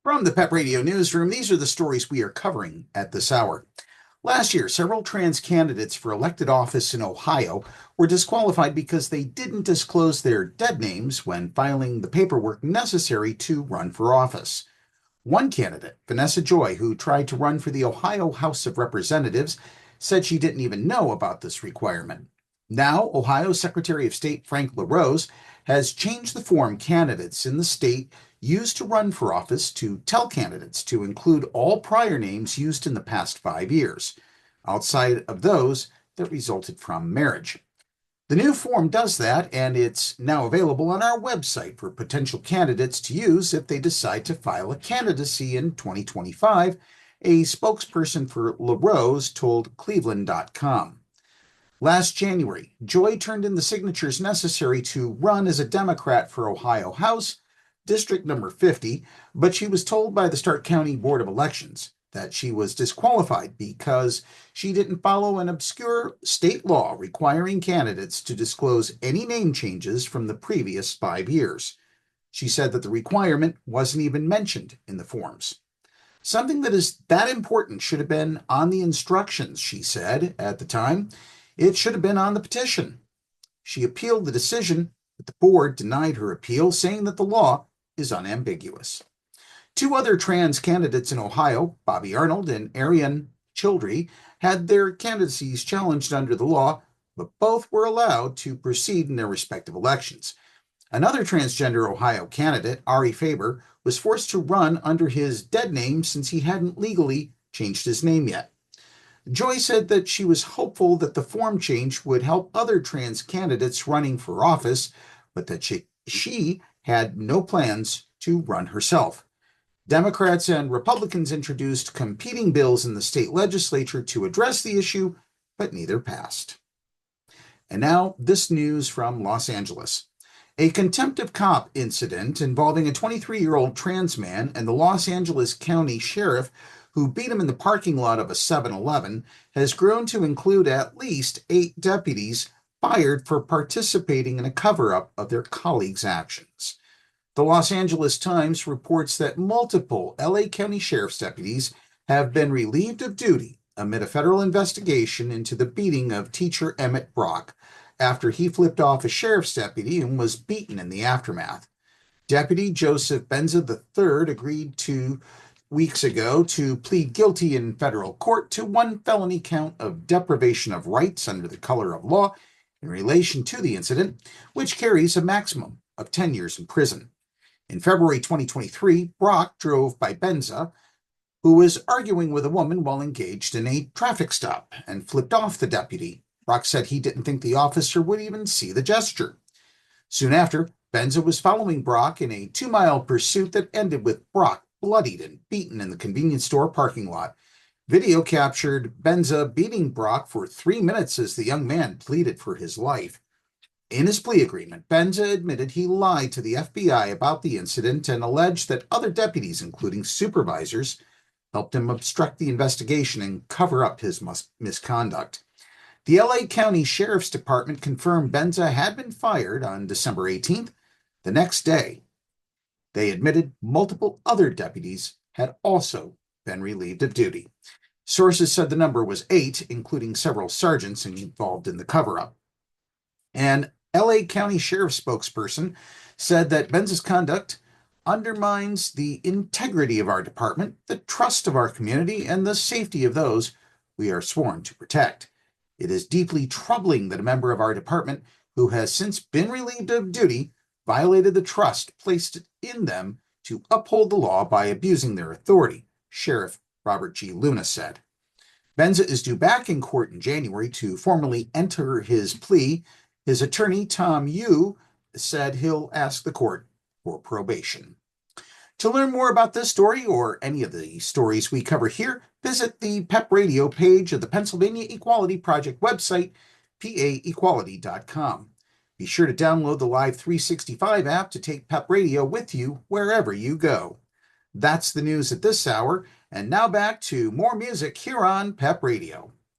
From the Pep Radio Newsroom, these are the stories we are covering at this hour. Last year, several trans candidates for elected office in Ohio were disqualified because they didn't disclose their dead names when filing the paperwork necessary to run for office. One candidate, Vanessa Joy, who tried to run for the Ohio House of Representatives, said she didn't even know about this requirement. Now, Ohio Secretary of State Frank LaRose has changed the form candidates in the state use to run for office to tell candidates to include all prior names used in the past 5 years, outside of those that resulted from marriage. The new form does that, and it's now available on our website for potential candidates to use if they decide to file a candidacy in 2025, a spokesperson for LaRose told Cleveland.com. Last January, Joy turned in the signatures necessary to run as a Democrat for Ohio House, District number 50, but she was told by the Stark County Board of Elections that she was disqualified because she didn't follow an obscure state law requiring candidates to disclose any name changes from the previous 5 years. She said that the requirement wasn't even mentioned in the forms. Something that is that important should have been on the instructions, she said at the time. It should have been on the petition. She appealed the decision, but the board denied her appeal, saying that the law is unambiguous. Two other trans candidates in Ohio, Bobby Arnold and Ariane Childry, had their candidacies challenged under the law, but both were allowed to proceed in their respective elections. Another transgender Ohio candidate, Ari Faber, was forced to run under his dead name since he hadn't legally changed his name yet. Joy said that she was hopeful that the form change would help other trans candidates running for office, but that she had no plans to run herself. Democrats and Republicans introduced competing bills in the state legislature to address the issue, but neither passed. And now, this news from Los Angeles. A contempt of cop incident involving a 23-year-old trans man and the Los Angeles County Sheriff who beat him in the parking lot of a 7-Eleven has grown to include at least 8 deputies fired for participating in a cover-up of their colleagues' actions. The Los Angeles Times reports that multiple LA County Sheriff's deputies have been relieved of duty amid a federal investigation into the beating of teacher Emmett Brock after he flipped off a sheriff's deputy and was beaten in the aftermath. Deputy Joseph Benza III agreed 2 weeks ago to plead guilty in federal court to one felony count of deprivation of rights under the color of law in relation to the incident, which carries a maximum of 10 years in prison. In February 2023, Brock drove by Benza, who was arguing with a woman while engaged in a traffic stop, and flipped off the deputy. Brock said he didn't think the officer would even see the gesture. Soon after, Benza was following Brock in a 2-mile pursuit that ended with Brock bloodied and beaten in the convenience store parking lot. Video captured Benza beating Brock for 3 minutes as the young man pleaded for his life. In his plea agreement, Benza admitted he lied to the FBI about the incident and alleged that other deputies, including supervisors, helped him obstruct the investigation and cover up his misconduct. The LA County Sheriff's Department confirmed Benza had been fired on December 18th. The next day, they admitted multiple other deputies had also been relieved of duty. Sources said the number was 8, including several sergeants involved in the cover-up. An LA County Sheriff's spokesperson said that Benza's conduct undermines the integrity of our department, the trust of our community, and the safety of those we are sworn to protect. It is deeply troubling that a member of our department, who has since been relieved of duty, violated the trust placed in them to uphold the law by abusing their authority, Sheriff Robert G. Luna said. Benza is due back in court in January to formally enter his plea. His attorney, Tom Yu, said he'll ask the court for probation. To learn more about this story or any of the stories we cover here, visit the PEP Radio page of the Pennsylvania Equality Project website, paequality.com. Be sure to download the Live 365 app to take PEP Radio with you wherever you go. That's the news at this hour, and now back to more music here on PEP Radio.